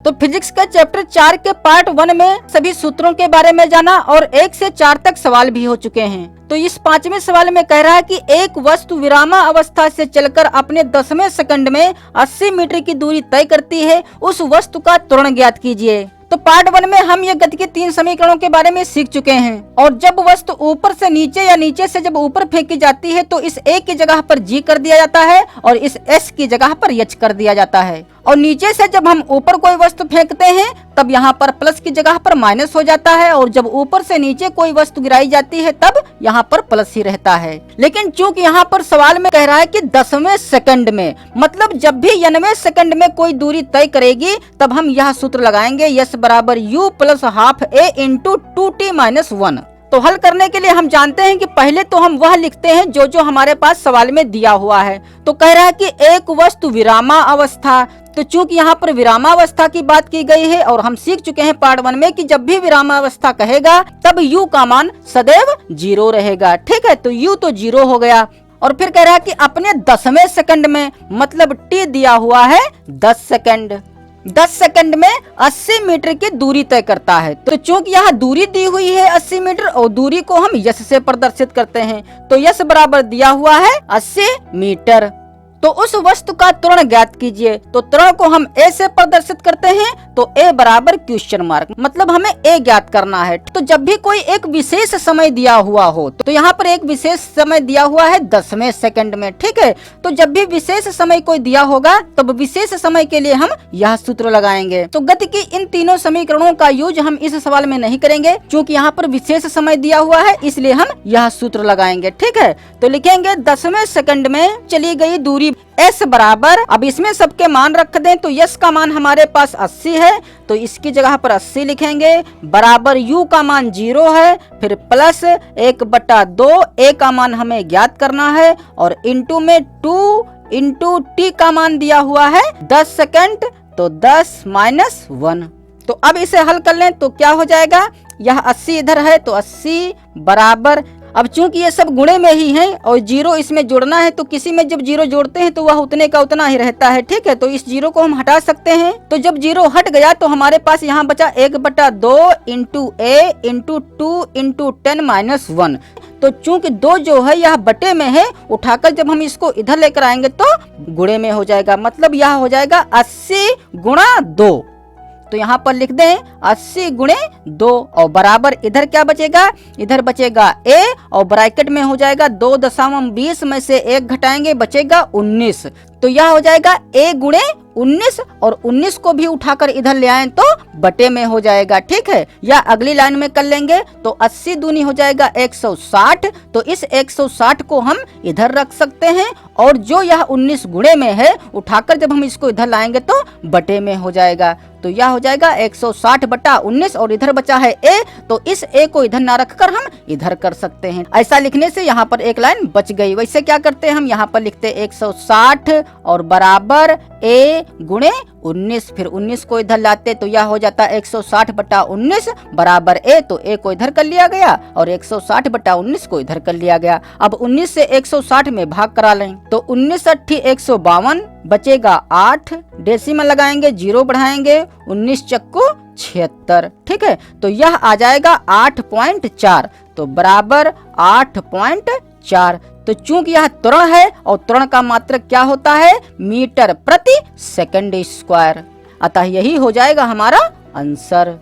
तो फिजिक्स के चैप्टर 4 के पार्ट 1 में सभी सूत्रों के बारे में जाना और 1 से 4 तक सवाल भी हो चुके हैं। तो इस 5वें सवाल में कह रहा है कि एक वस्तु विरामावस्था से चलकर अपने 10वें सेकंड में 80 मीटर की दूरी तय करती है, उस वस्तु का त्वरण ज्ञात कीजिए। तो पार्ट 1 में हम ये गति के 3 समीकरणों के बारे में सीख चुके हैं और जब वस्तु ऊपर से नीचे या नीचे से जब ऊपर फेंकी जाती है तो इस A की जगह पर G कर दिया जाता है और इस S की जगह पर H कर दिया जाता है। और नीचे से जब हम ऊपर कोई वस्तु फेंकते हैं तब यहाँ पर प्लस की जगह पर माइनस हो जाता है और जब ऊपर से नीचे कोई वस्तु गिराई जाती है तब यहाँ पर प्लस ही रहता है। लेकिन चूंकि यहाँ पर सवाल में कह रहा है कि 10वें सेकंड में, मतलब जब भी 90वें सेकंड में कोई दूरी तय करेगी तब हम यह सूत्र लगाएंगे यस बराबर you plus half A into 2t minus 1। तो हल करने के लिए हम जानते हैं कि पहले तो हम वह लिखते हैं जो हमारे पास सवाल में दिया हुआ है। तो कह रहा है कि एक वस्तु विरामावस्था, तो चूंकि यहाँ पर विरामावस्था की बात की गई है और हम सीख चुके हैं पार्ट 1 में कि जब भी विरामावस्था कहेगा तब u का मान सदैव 0 रहेगा। ठीक है, तो u तो 0 हो गया। और फिर कह रहा है कि अपने 10वें सेकंड में, मतलब t दिया हुआ है 10 सेकंड, 10 सेकंड में 80 मीटर की दूरी तय करता है। तो चूंकि यहाँ दूरी दी हुई है 80 मीटर और दूरी को हम यश से प्रदर्शित करते हैं, तो यश बराबर दिया हुआ है 80 मीटर। तो उस वस्तु का त्वरण ज्ञात कीजिए। तो त्वरण को हम ए से प्रदर्शित करते हैं, तो ए बराबर क्वेश्चन मार्क, मतलब हमें ए ज्ञात करना है। तो जब भी कोई एक विशेष समय दिया हुआ हो, तो यहाँ पर एक विशेष समय दिया हुआ है 10वें सेकंड में। ठीक है, तो जब भी विशेष समय कोई दिया होगा तब विशेष समय के लिए हम यह सूत्र लगाएंगे। तो गति की इन तीनों समीकरणों का यूज हम इस सवाल में नहीं करेंगे, क्योंकि यहाँ पर विशेष समय दिया हुआ है, इसलिए हम यह सूत्र लगाएंगे। ठीक है, तो लिखेंगे 10वें सेकंड में चली गई दूरी S बराबर, अब इसमें सबके मान रख दें तो S का मान हमारे पास 80 है, तो इसकी जगह पर 80 लिखेंगे, बराबर U का मान 0 है, फिर प्लस 1/2 A का मान हमें ज्ञात करना है और इंटू में 2 इंटू T का मान दिया हुआ है 10 सेकंड, तो 10 माइनस 1। तो अब इसे हल कर लें तो क्या हो जाएगा, यह 80 इधर है तो 80 बराबर, अब चूंकि ये सब गुणे में ही है और 0 इसमें जोड़ना है, तो किसी में जब 0 जोड़ते हैं तो वह उतने का उतना ही रहता है। ठीक है, तो इस 0 को हम हटा सकते हैं। तो जब 0 हट गया तो हमारे पास यहाँ बचा 1/2 into A into 2 into 10 minus 1। तो चूंकि 2 जो है यह बटे में है, उठाकर जब हम इसको इधर लेकर आएंगे तो गुणे में हो जाएगा, मतलब यह हो जाएगा 80 गुणा 2। तो यहाँ पर लिख दें 80 गुणे 2 और बराबर इधर क्या बचेगा, इधर बचेगा A और ब्रैकेट में हो जाएगा 2.20 में से 1 घटाएंगे बचेगा 19। तो यह हो जाएगा A गुणे 19 और 19 को भी उठाकर इधर ले आए तो बटे में हो जाएगा। ठीक है, या अगली लाइन में कर लेंगे तो 80 दूनी हो जाएगा 160, तो इस 160 को हम इधर रख सकते हैं और जो यह 19 गुणे में है उठाकर जब हम इसको इधर लाएंगे तो बटे में हो जाएगा। तो यह हो जाएगा 160/19 और इधर बचा है A, तो इस A को इधर ना रखकर हम इधर कर सकते हैं। ऐसा लिखने से यहाँ पर एक लाइन बच गई। वैसे क्या करते हैं, हम यहाँ पर लिखते 160 और बराबर A गुणे 19, फिर 19 को इधर लाते तो यह हो जाता 160/19 बराबर A, तो A को इधर कर लिया गया और 160/19 को इधर कर लिया गया। अब 19 से 160 में भाग करा लें तो 19 × 152 बचेगा 8, डेसिमल लगाएंगे 0 बढ़ाएंगे 19 चक्कू 76। ठीक है, तो यह आ जाएगा 8.4, तो बराबर 8.4। तो चूंकि यह त्वरण है और त्वरण का मात्रक क्या होता है, मीटर प्रति सेकंड स्क्वायर, अतः यही हो जाएगा हमारा आंसर।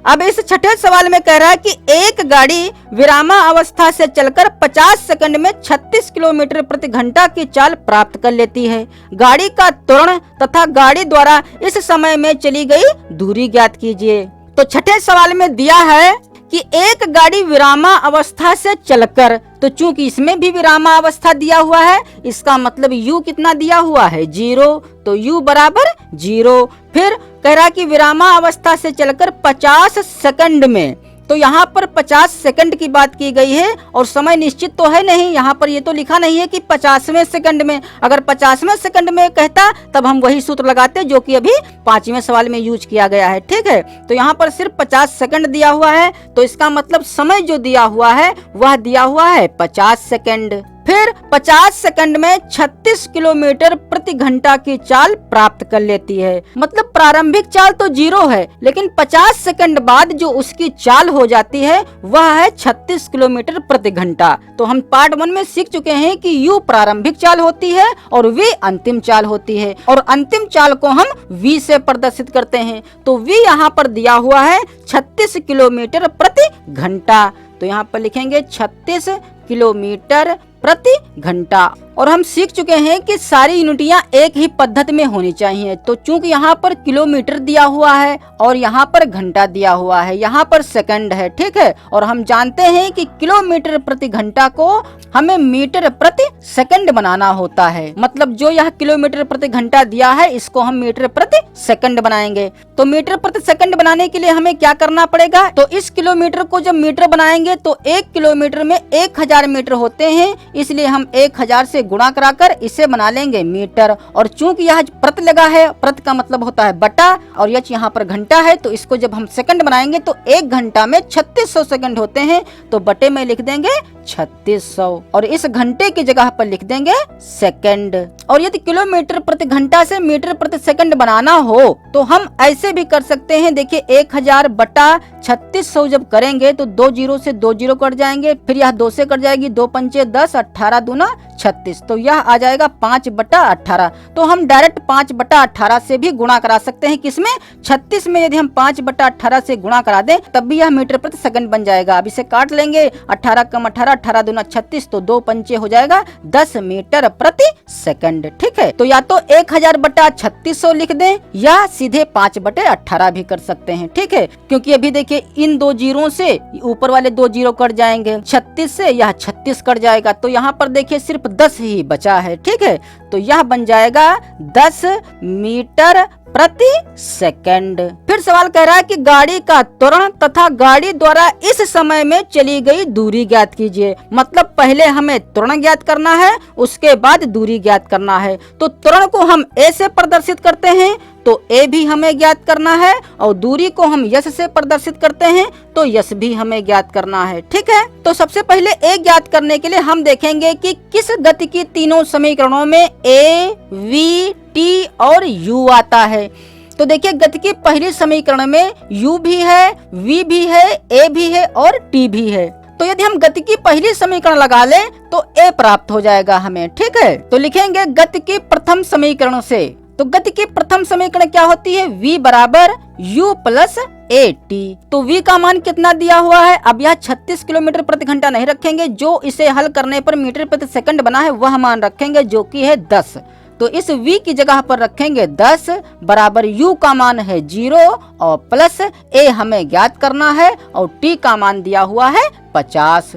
अब इस छठे सवाल में कह रहा है कि एक गाड़ी विरामावस्था से चलकर 50 सेकंड में 36 किलोमीटर प्रति घंटा की चाल प्राप्त कर लेती है। गाड़ी का त्वरण तथा गाड़ी द्वारा इस समय में चली गई दूरी ज्ञात कीजिए। तो छठे सवाल में दिया है कि एक गाड़ी विरामावस्था से चलकर, तो चूंकि इसमें भी विरामावस्था दिया हुआ है, इसका मतलब u कितना दिया हुआ है 0, तो u बराबर 0। फिर कह रहा कि विरामावस्था से चलकर 50 सेकंड में, तो यहाँ पर 50 सेकंड की बात की गई है और समय निश्चित तो है नहीं, यहाँ पर ये तो लिखा नहीं है कि 50वें सेकंड में। अगर 50वें सेकंड में कहता तब हम वही सूत्र लगाते जो कि अभी 5वें सवाल में यूज किया गया है। ठीक है, तो यहाँ पर सिर्फ 50 सेकंड दिया हुआ है, तो इसका मतलब समय जो दिया हुआ है वह दिया हुआ है 50 सेकंड। फिर 50 सेकंड में 36 किलोमीटर प्रति घंटा की चाल प्राप्त कर लेती है। मतलब प्रारंभिक चाल तो 0 है, लेकिन 50 सेकंड बाद जो उसकी चाल हो जाती है वह है 36 किलोमीटर प्रति घंटा। तो हम पार्ट 1 में सीख चुके हैं कि U प्रारंभिक चाल होती है और V अंतिम चाल होती है, और अंतिम चाल को हम V से प्रदर्शित करते हैं। तो V यहाँ पर दिया हुआ है 36 किलोमीटर प्रति घंटा, तो यहाँ पर लिखेंगे 36 किलोमीटर प्रति घंटा। और हम सीख चुके हैं कि सारी यूनिटियां एक ही पद्धति में होनी चाहिए। तो चूंकि यहाँ पर किलोमीटर दिया हुआ है और यहाँ पर घंटा दिया हुआ है, यहाँ पर सेकंड है, ठीक है। और हम जानते हैं कि किलोमीटर प्रति घंटा को हमें मीटर प्रति सेकंड बनाना होता है। मतलब जो यह किलोमीटर प्रति घंटा दिया है इसको हम मीटर प्रति सेकंड बनाएंगे। तो मीटर प्रति सेकंड बनाने के लिए हमें क्या करना पड़ेगा, तो इस किलोमीटर को जब मीटर बनाएंगे तो 1 किलोमीटर में 1000 मीटर होते हैं, इसलिए हम 1000 से गुणा कराकर इसे बना लेंगे मीटर। और चूंकि यह प्रति लगा है, प्रति का मतलब होता है बटा, और यह यहाँ पर घंटा है, तो इसको जब हम सेकंड बनाएंगे तो 1 घंटा में 3600 सेकंड होते हैं, तो बटे में लिख देंगे 3600 और इस घंटे की जगह पर लिख देंगे सेकंड। और यदि किलोमीटर प्रति घंटा से मीटर प्रति सेकंड बनाना हो तो हम ऐसे भी कर सकते हैं। देखिए 1000 बटा 3600 जब करेंगे तो 2 जीरो से 2 जीरो कट जाएंगे, फिर यह 2 से कट जाएगी, 2 पंचे 10, 18 दूना 36, तो यह आ जाएगा 5 बटा 18। तो हम डायरेक्ट 5 बटा 18 से भी गुणा करा सकते हैं। किसमें, 36 में यदि हम 5 बटा 18 से गुणा करा दें तब भी यह मीटर प्रति सेकंड बन जाएगा। अब इसे काट लेंगे, 18 कम 18, 18 दूना 36, तो 2 पंचे हो जाएगा 10 मीटर प्रति सेकंड, ठीक है। तो या तो 1000 बटा 3600 लिख दें या सीधे 5 बटे 18 भी कर सकते हैं, ठीक है। क्योंकि अभी देखिए इन 2 जीरो से ऊपर वाले 2 जीरो कट जाएंगे, 36 से यह 36 कट जाएगा, तो यहाँ पर देखिए सिर्फ 10 ही बचा है, ठीक है। तो यह बन जाएगा 10 मीटर प्रति सेकंड। फिर सवाल कह रहा है कि गाड़ी का त्वरण तथा गाड़ी द्वारा इस समय में चली गई दूरी ज्ञात कीजिए। मतलब पहले हमें त्वरण ज्ञात करना है, उसके बाद दूरी ज्ञात करना है। तो त्वरण को हम ए से प्रदर्शित करते हैं, तो ए भी हमें ज्ञात करना है, और दूरी को हम यश से प्रदर्शित करते हैं, तो यश भी हमें ज्ञात करना है, ठीक है। तो सबसे पहले ए ज्ञात करने के लिए हम देखेंगे कि किस गति की तीनों समीकरणों में ए, वी, टी और यू आता है। तो देखिए गति के पहले समीकरण में u भी है, v भी है, a भी है और t भी है। तो यदि हम गति की पहली समीकरण लगा लें तो a प्राप्त हो जाएगा हमें, ठीक है। तो लिखेंगे गति के प्रथम समीकरण से। तो गति की प्रथम समीकरण क्या होती है, v बराबर u प्लस at। तो v का मान कितना दिया हुआ है, अब यह 36 किलोमीटर प्रति घंटा नहीं रखेंगे, जो इसे हल करने पर मीटर प्रति सेकंड बना है वह मान रखेंगे, जो कि है 10। तो इस v की जगह पर रखेंगे 10 बराबर u का मान है 0 और प्लस a हमें ज्ञात करना है और t का मान दिया हुआ है 50।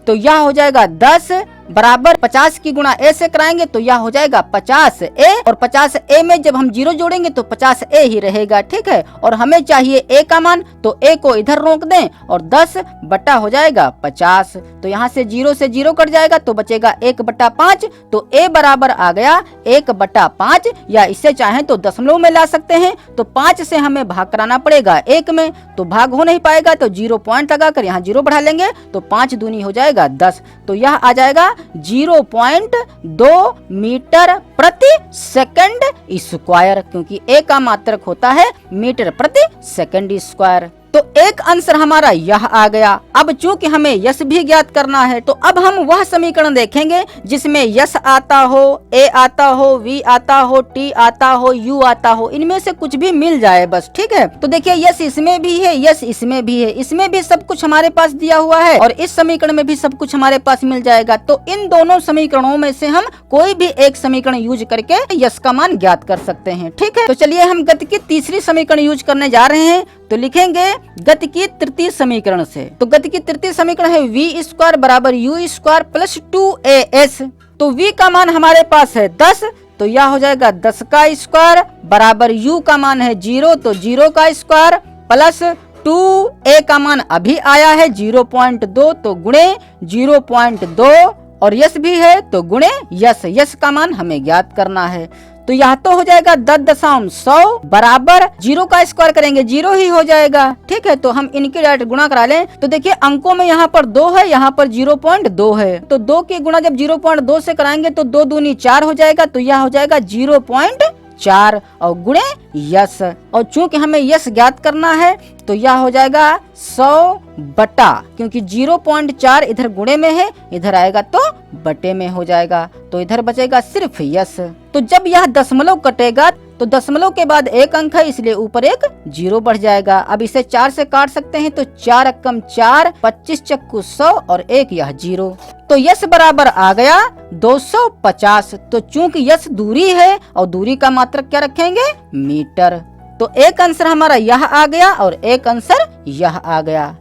तो यह हो जाएगा 10 बराबर 50 की गुणा a से कराएंगे तो यह हो जाएगा 50a, और 50a में जब हम 0 जोड़ेंगे तो 50a ही रहेगा, ठीक है। और हमें चाहिए a का मान, तो a को इधर रोक दें और 10 बटा हो जाएगा 50। तो यहाँ से 0 से 0 कट जाएगा तो बचेगा 1 बटा 5। तो a बराबर आ गया 1 बटा 5, या इससे चाहें तो दशमलव में ला सकते हैं। तो 5 से हमें भाग कराना पड़ेगा 1 में, तो भाग हो नहीं पाएगा, तो 0 पॉइंट लगाकर यहाँ 0 बढ़ा लेंगे तो 5 दूनी हो जाएगा 10। तो यह आ जाएगा 0.2 मीटर प्रति सेकंड स्क्वायर, क्योंकि ए का मात्रक होता है मीटर प्रति सेकंड स्क्वायर। तो एक आंसर हमारा यह आ गया। अब चूंकि हमें यश भी ज्ञात करना है, तो अब हम वह समीकरण देखेंगे जिसमें यश आता हो, ए आता हो, वी आता हो, टी आता हो, यू आता हो, इनमें से कुछ भी मिल जाए बस, ठीक है। तो देखिए यश इसमें भी है, यश इसमें भी है, इसमें भी सब कुछ हमारे पास दिया हुआ है और इस समीकरण में भी सब कुछ हमारे पास मिल जाएगा। तो इन दोनों समीकरणों में से हम कोई भी एक समीकरण यूज करके यश का मान ज्ञात कर सकते हैं, ठीक है। तो चलिए हम गति की तीसरी समीकरण यूज करने जा रहे हैं। तो लिखेंगे गति की तृतीय समीकरण से। तो गति की तृतीय समीकरण है v स्क्वायर बराबर u स्क्वायर प्लस 2as। तो v का मान हमारे पास है 10, तो यह हो जाएगा 10 का स्क्वायर बराबर u का मान है 0, तो 0 का स्क्वायर प्लस 2a का मान अभी आया है 0.2, तो गुणे 0.2 और यश भी है तो गुणे यश, यश का मान हमें ज्ञात करना है। तो यहाँ तो हो जाएगा 10.100 बराबर 0 का स्क्वायर करेंगे 0 ही हो जाएगा। ठीक है, तो हम इनके डायरेक्ट गुणा करा लें। तो देखिए अंकों में यहाँ पर 2 है, यहाँ पर 0.2 है, तो 2 के गुणा जब 0.2 से कराएंगे तो 2 दूनी 4 हो जाएगा, तो यह हो जाएगा 0.4 और गुणे यस। और चूंकि हमें यस ज्ञात करना है तो यह हो जाएगा 100 बटा, क्योंकि 0.4 इधर गुणे में है, इधर आएगा तो बटे में हो जाएगा, तो इधर बचेगा सिर्फ यस। तो जब यह दशमलव कटेगा तो दशमलव के बाद एक अंक है, इसलिए ऊपर एक 0 बढ़ जाएगा। अब इसे 4 से काट सकते हैं, तो 4 अक्कम 4, 25 चक्कू 100 और एक यह 0, तो यस बराबर आ गया 250। तो चूंकि यस दूरी है और दूरी का मात्रक क्या रखेंगे, मीटर, तो एक आंसर हमारा यह आ गया और एक आंसर यह आ गया।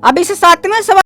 अब इस 7वें सवाल